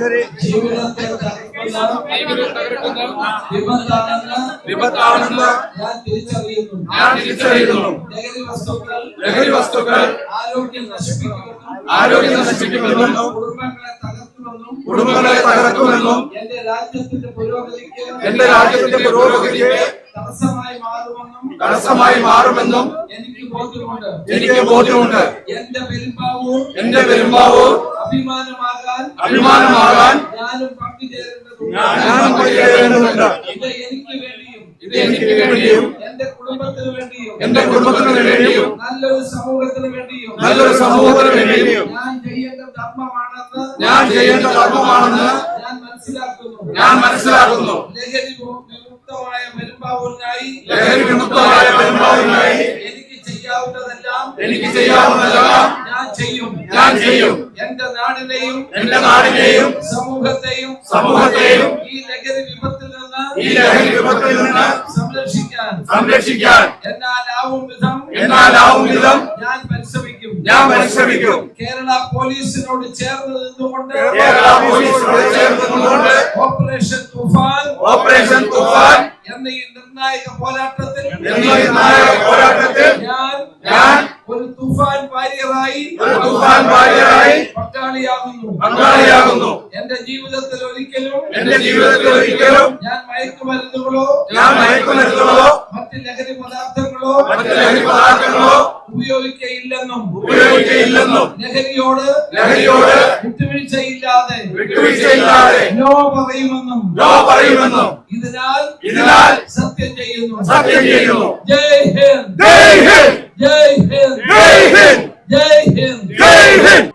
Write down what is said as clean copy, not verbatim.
ലഹരി ജീവിതത്തെ വിപത്താണെന്ന് ഞാൻ തിരിച്ചറിയുന്നു. ലഹരി വസ്തുക്കൾ ആരോഗ്യം നശിപ്പിക്കുമെന്നും കുടുംബങ്ങളെ തകർക്കുമെന്നും എന്റെ രാജ്യത്തിന്റെ പുരോഗതിക്ക് തടസ്സമായി മാറുമെന്നും എനിക്ക് ബോധ്യമുണ്ട്. എന്റെ പെരുമ്പാവൂർ അഭിമാനമാകാൻ ഞാനും പങ്കുചേരേണ്ടതുണ്ട്. ഇത് എനിക്ക് വേണ്ടിയും എന്റെ കുടുംബത്തിന് വേണ്ടിയും നല്ലൊരു സമൂഹത്തിന് വേണ്ടിയും ഞാൻ ചെയ്യേണ്ട ധർമ്മമാണെന്ന് ഞാൻ മനസ്സിലാക്കുന്നു. ലഹരി വിമുക്തമായ പെരുമ്പാവൂരിനായി എനിക്ക് ചെയ്യാവുന്നതെല്ലാം ഞാൻ ചെയ്യും. എന്റെ നാടിനെയും സമൂഹത്തെയും ഈ ലഹരി വിപത്തിൽ നിന്ന് സംരക്ഷിക്കാൻ എന്നാലാവും വിധം ഞാൻ പരിശ്രമിക്കും. കേരള പോലീസിനോട് ചേർന്ന് നിന്നുകൊണ്ട് ഓപ്പറേഷൻ തുഫാൻ എന്ന ഈ നിർണായക പോരാട്ടത്തിൽ ഞാൻ ഒരു തുഫാൻ വാരിയറായി പങ്കാളിയാകുന്നു. എന്റെ ജീവിതത്തിൽ ഒരിക്കലും ഞാൻ മയക്കുമരുന്നുകളോ മറ്റ് ലഹരി പദാർത്ഥങ്ങളോ ഉപയോഗിക്കയില്ലെന്നും ലഹരിയോട് വിട്ടുവീഴ്ചയില്ലാതെ നോ പറയുമെന്നും ഇതിനാൽ സത്യം ചെയ്യുന്നു. ജയ് ഹിന്ദ്. ജയ് ഹിന്ദ്. ജയ് ഹിന്ദ്. ജയ് ഹിന്ദ്.